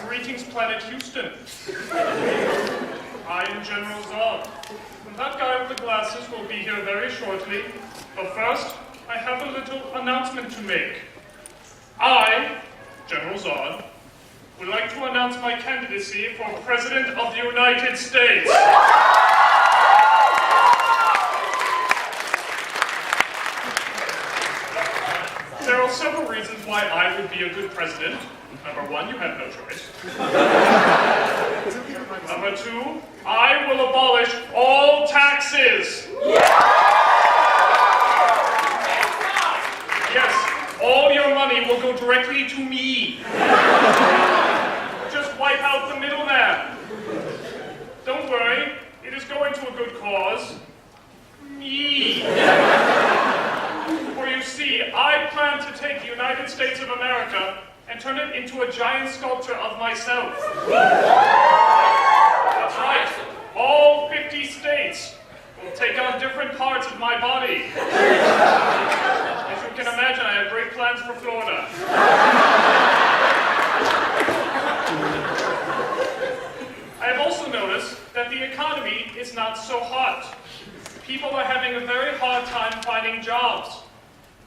Greetings, Planet Houston. I am General Zod. And that guy with the glasses will be here very shortly. But first, I have a little announcement to make. I, General Zod, would like to announce my candidacy for President of the United States. There are several reasons why I would be a good president. Number one, you have no choice. Number two, I will abolish all taxes. Yes, all your money will go directly to me. Just wipe out the middleman. Don't worry, it is going to a good cause. Me. For you see, I plan to take the United States of America and turn it into a giant sculpture of myself. That's right, all 50 states will take on different parts of my body. As you can imagine, I have great plans for Florida. I have also noticed that the economy is not so hot. People are having a very hard time finding jobs.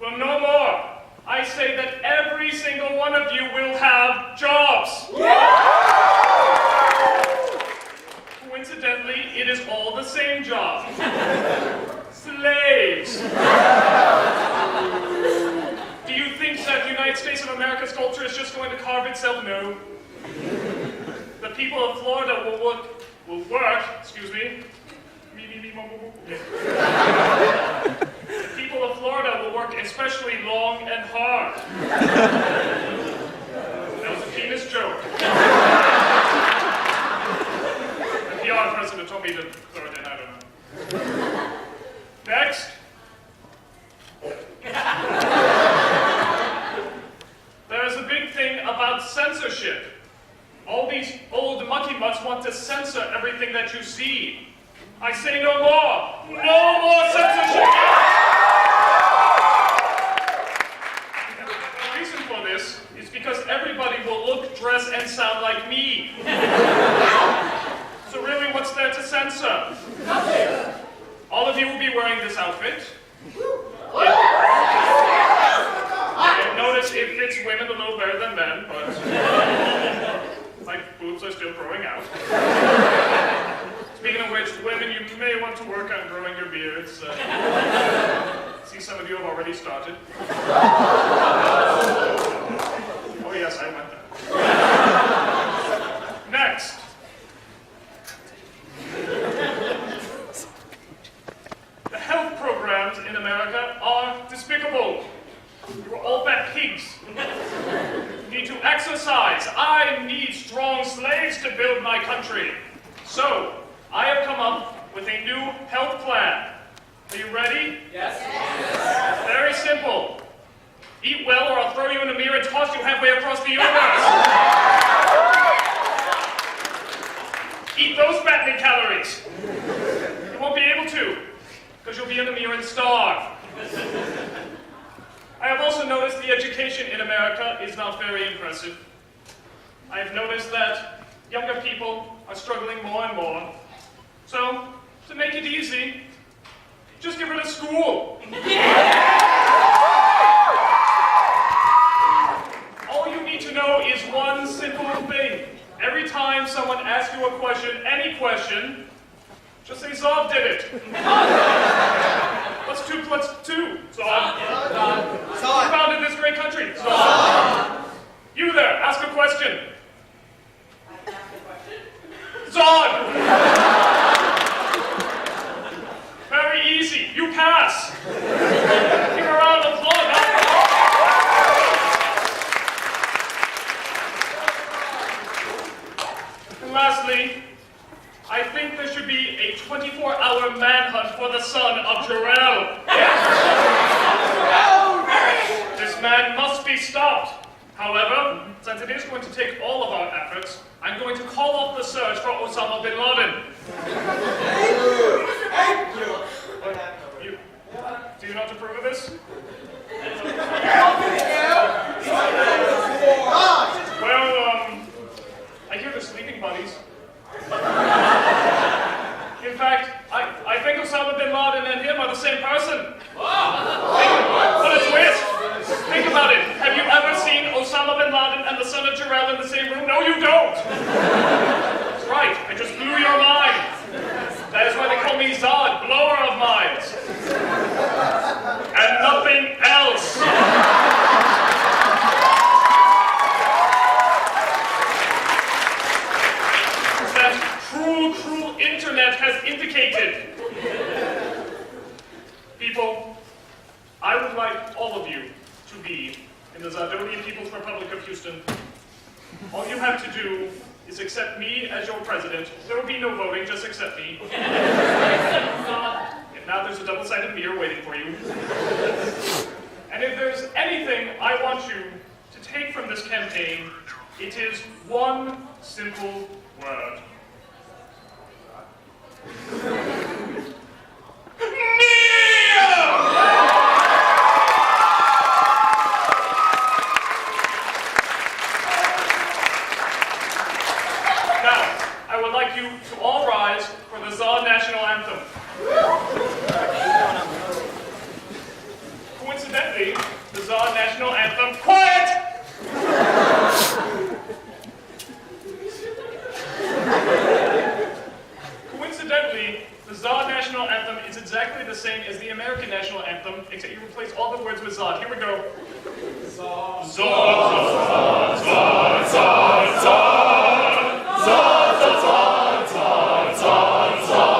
Well, no more. I say that every single one of you will have jobs. Coincidentally, it is all the same job. Slaves. Do you think that the United States of America's culture is just going to carve itself? No. The people of Florida will work, excuse me. The people of Florida will work especially long and hard. That was a penis joke. The PR president told me to throw it in, I don't know. Next. There's a big thing about censorship. All these old monkey mutts want to censor everything that you see. I say no more. No more censorship. The reason for this is because everybody will look, dress, and sound like me. So really, what's there to censor? Nothing. All of you will be wearing this outfit. Notice it fits women a little better than men, but my boobs are still growing out. Speaking of which, women, you may want to work on growing your beards. See, some of you have already started. Oh yes, I went there. Next. The health programs in America are despicable. You're all fat pigs. You need to exercise. I need strong slaves to build my country. So, I have come up with a new health plan. Are you ready? Yes. Yes. Very simple. Eat well or I'll throw you in a mirror and toss you halfway across the universe. Eat those fattening calories. You won't be able to, because you'll be in the mirror and starve. I have also noticed the education in America is not very impressive. I have noticed that younger people are struggling more and more. So, to make it easy, just get rid of school. All you need to know is one simple thing. Every time someone asks you a question, any question, just say, Zod did it. What's 2 + 2? Zod. Who founded this great country? Zod. You there, ask a question. I ask a question? Zod! Very easy. You pass. Give a round of applause. And lastly, I think there should be a 24-hour manhunt for the son of Jarrell. This man must be stopped. However, since it is going to take all of our efforts, I'm going to call off the search for Osama bin Laden. Do you not approve of this? Well, sleeping buddies. In fact, I think Osama bin Laden and him are the same person. What a twist! Think about it. Have you ever seen Osama bin Laden and the son of Jarrell in the same room? No, you don't. That's right. I just blew your mind. That is why they call me Zod, blower of minds. And nothing else. That cruel, cruel internet has indicated. People, I would like all of you to be in the Zodonian People's Republic of Houston. All you have to do is accept me as your president. There will be no voting, just accept me. If not, there's a double-sided mirror waiting for you. And if there's anything I want you to take from this campaign, it is one simple word. Coincidentally, the Zod National Anthem, quiet! Coincidentally, the Zod National Anthem is exactly the same as the American National Anthem, except you replace all the words with Zod. Here we go. Zod, Zod, Zod, Zod, Zod, Zod, Zod, Zod, Zod, Zod, Zod, Zod.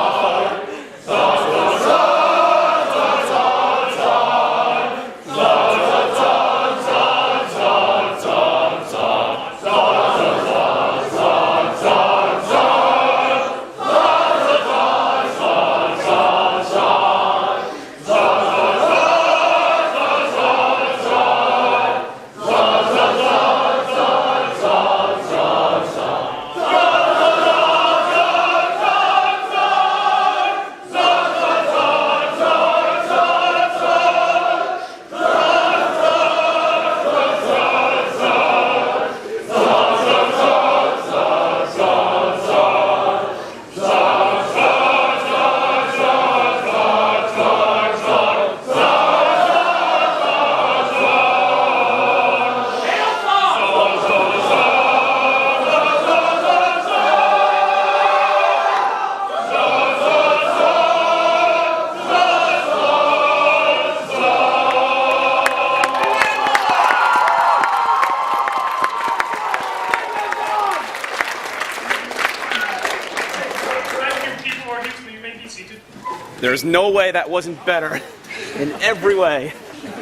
There's no way that wasn't better in every way.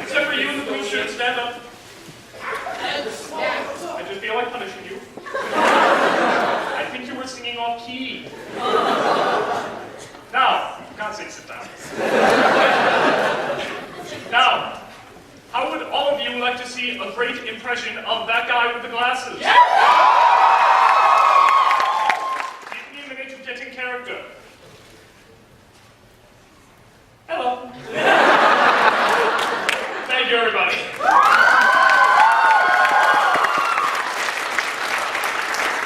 Except for you in the blue shirt, stand up. I just feel like punishing you. I think you were singing off key. Now, for God's sake, sit down. Now, how would all of you like to see a great impression of that guy with the glasses? Give me a minute to get in character. Hello. Thank you, everybody.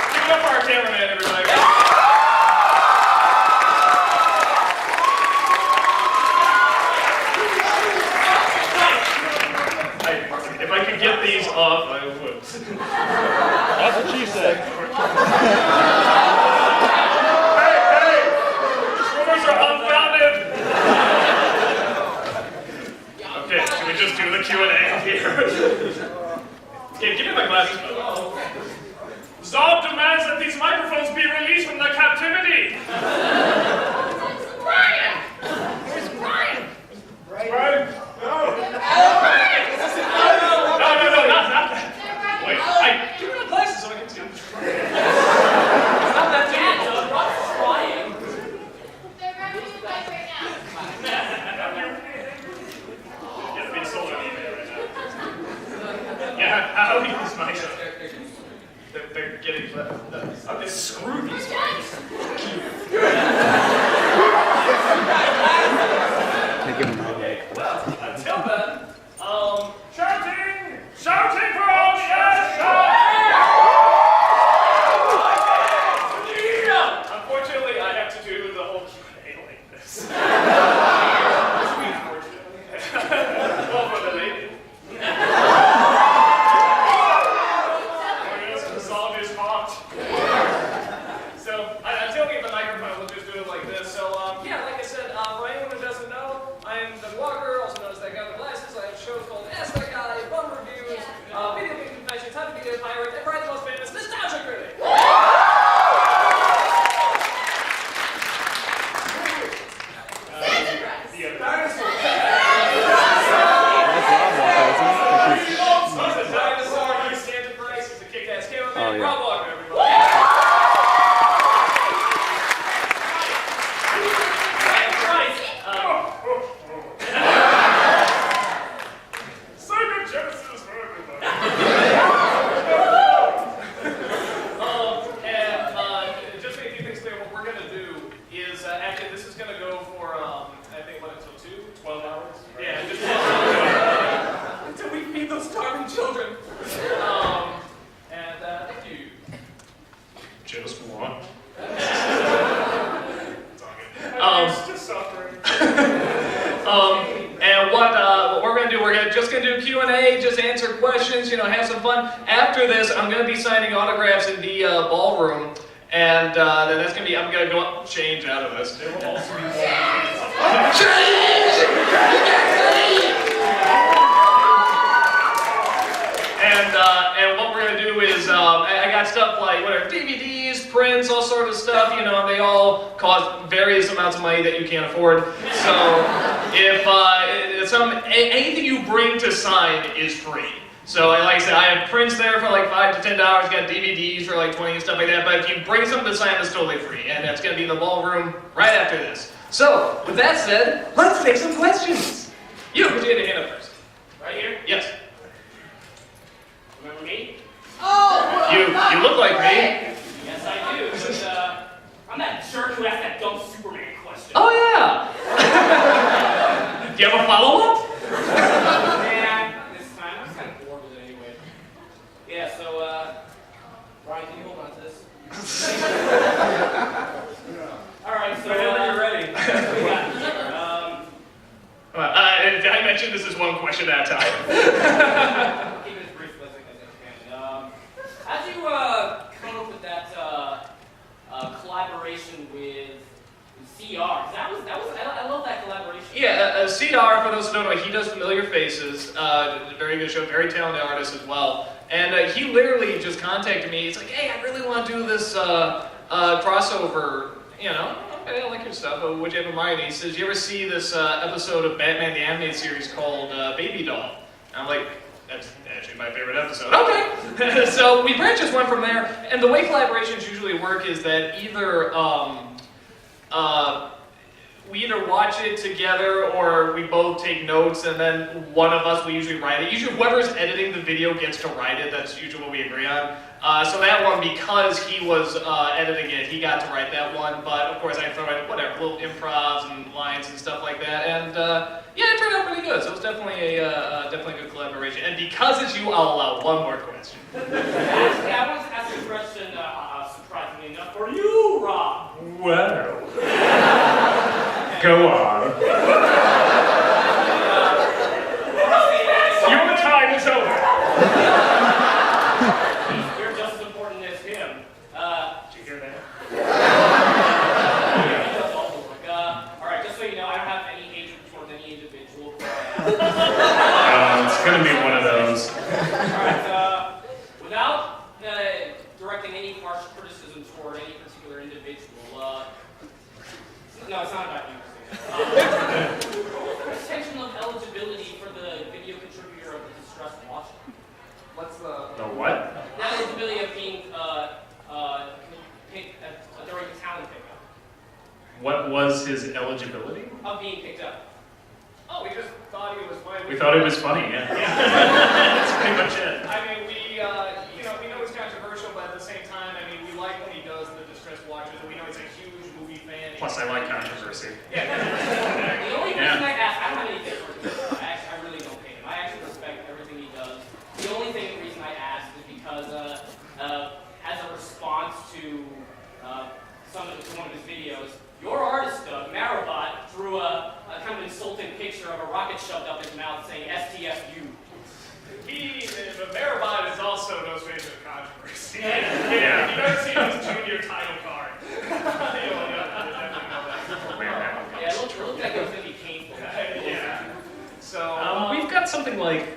Give it up for our cameraman, everybody. If I could get these off, I would. That's what she said. Hey! These rumors are unfounded. Okay, should we just do the Q&A here? Okay, give me my glasses. Zod demands that these microphones be released from their captivity. Brian! Where's Brian? Brian? No, not that. Wait, give me the glasses so I can see them. It's not that difficult. What's Brian? They're running the mic right now. Yeah, being sold on eBay right now. Yeah, how do these mics? They're getting they screw these mics. Well, until then, shouting for all the yes! So, I'm telling you the microphone, we'll just do it like this. So, yeah, like I said, for anyone who doesn't know, I'm the Walker, also known as that guy with glasses. I have shows called Ask That Guy, Bum Reviews, Video Game Confessions, How to Be a Pirate, and probably the most famous, Nostalgia Critic. Oh, yeah. Rob Walker, everybody. Sega Genesis for everybody. And just to make a few things clear, what we're going to do is, actually, this is going to go for, I think, what, until 12 hours? Yeah, just 12 hours. Until we feed those starving children. Thank you. Just one. It's just suffering. And what we're gonna do, just gonna do Q&A, just answer questions, have some fun. After this, I'm gonna be signing autographs in the ballroom, and then that's gonna be, I'm gonna go up, change out of this. And what we're gonna do is, I got stuff like whatever, DVDs, prints, all sort of stuff. They all cost various amounts of money that you can't afford. So if anything you bring to sign is free. So like I said, I have prints there for like $5 to $10. Got DVDs for like 20 and stuff like that. But if you bring something to sign, it's totally free, and that's gonna be in the ballroom right after this. So with that said, let's take some questions. You, put your hand up first. Right here? Yes. Remember me? Oh! You look like me. Yes, I do. But, I'm that jerk who asked that dumb Superman question. Oh yeah. Do you have a follow-up? Man, this time I was kind of bored with it anyway. Yeah, so, Brian, can you hold on to this? Alright, so, Whenever you're ready. I mentioned this is one question at a time. I'll keep it as brief as I can. How'd you come up with that collaboration with CR? I love that collaboration. Yeah, CR, for those who don't know, he does Familiar Faces. Very good show, very talented artist as well. And he literally just contacted me. He's like, hey, I really want to do this crossover, I like your stuff, but would you have in mind? He says, you ever see this episode of Batman the Animated Series called Baby Doll? And I'm like, that's actually my favorite episode. Okay! So we just went from there, and the way collaborations usually work is that we either watch it together or we both take notes, and then one of us, we usually write it. Usually whoever's editing the video gets to write it. That's usually what we agree on. So that one, because he was editing it, he got to write that one. But of course I throw in whatever, little improvs and lines and stuff like that. And yeah, it turned out pretty good. So it was definitely a good collaboration. And because it's you, I'll allow one more question. Actually, I wanted to ask a question, surprisingly enough, for you, Rob. Well. Go on. Your time is over. You're just as important as him. Did you hear that? He does all the work. Alright, just so you know, I don't have any hatred towards any individual. It's gonna be one of those. Alright, without directing any harsh criticism toward any particular individual, no, it's not about you. Extension of eligibility for the video contributor of the distressed watcher. What's the... The what? Not eligibility of being picked during the talent pickup. What was his eligibility? Of being picked up. Oh, we just thought he was funny. We thought it was funny, yeah. That's pretty much it. I mean, we know he's controversial, but at the same time, I mean, we like what he does in the Distressed Watchers, and we know he's a huge movie fan. Plus, I like controversy. The only reason I ask, I don't have anything for him. I really don't hate him. I actually respect everything he does. The only reason I ask is because as a response to one of his videos, your artist, Marabot, drew a kind of insulting picture of a rocket shoved up his mouth saying STFU. But Marabot is also no stranger to controversy. Yeah. Yeah, you better see his junior title card. Yeah, it looked like it was going to be painful. Yeah. So, We've got something like,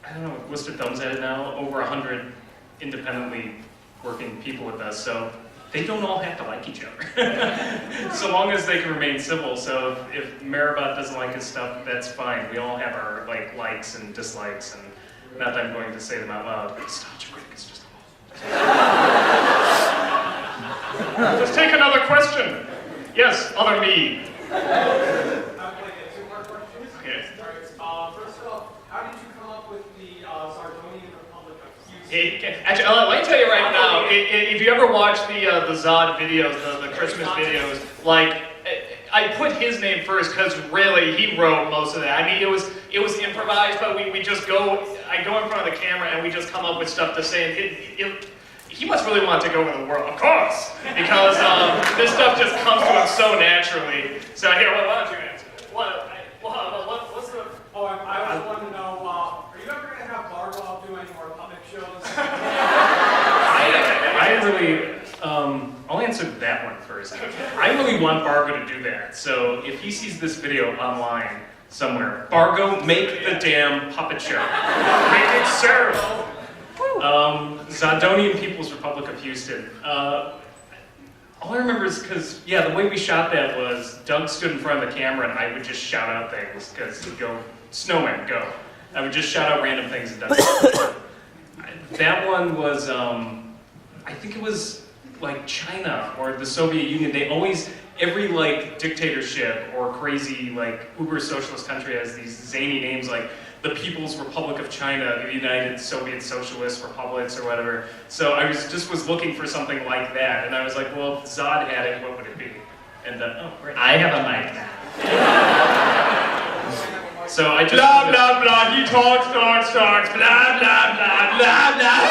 I don't know, what's the thumbs at it now? Over 100 independently working people with us, so they don't all have to like each other. So long as they can remain civil. So if Maribot doesn't like his stuff, that's fine. We all have our likes and dislikes, and not that I'm going to say them out loud, but Star Trek is just awful. just take another question. Yes, other me. I would like to get 2 more questions. Okay. All right. First off, how did you come up with the Sardonian Republic of Houston? Actually, let me tell you right now, if you ever watch the Zod videos, the Christmas videos, like, I put his name first because really he wrote most of that. I mean, it was improvised, but we just I go in front of the camera and we just come up with stuff to say. He must really want to take over the world, of course, because this stuff just comes to him so naturally. So here, why don't you answer it? What's the? Oh, I was wanting to know, are you ever going to have Barlow do any more puppet shows? I really, I'll answer that one first. I really want Bargo to do that. So if he sees this video online somewhere, Bargo, make the damn puppet show. Make it serve. Zardonian People's Republic of Houston. All I remember is because, the way we shot that was Doug stood in front of the camera and I would just shout out things because he'd go, snowman, go. I would just shout out random things and Doug. That one was, I think it was like China or the Soviet Union. They always, every dictatorship or crazy uber socialist country has these zany names like the People's Republic of China, the United Soviet Socialist Republics, or whatever. So I was looking for something like that, and I was like, well, if Zod had it, what would it be? And oh, great. I have a mic now. So I just Blah blah blah. He talks, blah blah blah blah blah.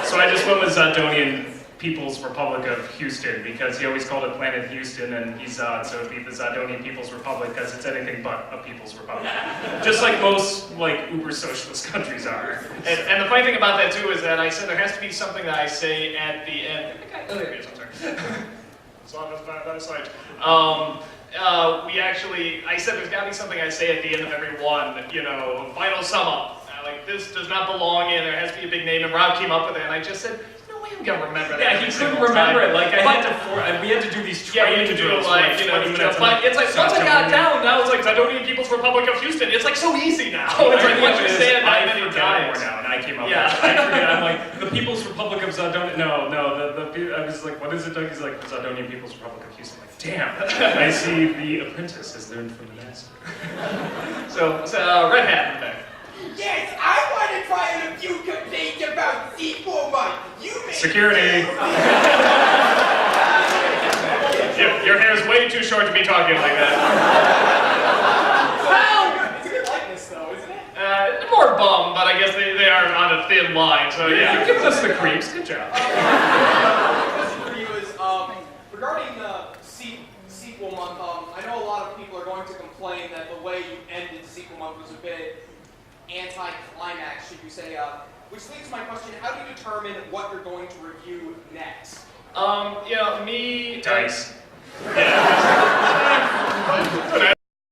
So I just went with Zardonian People's Republic of Houston because he always called it Planet Houston, and he's Zod, so it'd be the Zardonian People's Republic because it's anything but a People's Republic. Just like most uber socialist countries are. And the funny thing about that too is that I said there has to be something that I say at the end. Oh, there it is. I'm sorry. So on that side. I said there's got to be something I say at the end of every one. Final sum up. This does not belong in. There has to be a big name. And Rob came up with it, and I just said, no way I'm gonna remember that. Yeah, he couldn't remember it. We had to do these training drills. But it's like once I got it down, now it's like Zardonian People's Republic of Houston. It's like so easy now. It's like once you say it that many times. Now, and I came up with it. I forget. I'm like, the People's Republic of Zardonia. No, I was like, what is it, Doug? He's like, the Zardonian People's Republic of Houston. I'm like, damn. I see the apprentice has learned from the master. So Red Hat in the back. Yes, I want to try a few complaints about sequel month. You may Security. Your hair's way too short to be talking like that. It's a good likeness, though, isn't it? More bum, but I guess they are on a thin line, so yeah. You're giving us the creeps. Good job. My question for you is, regarding sequel month, I know a lot of people are going to complain that the way you ended sequel month was a bit anti-climax, should you say, which leads to my question, how do you determine what you're going to review next? Me... Dice. Yeah.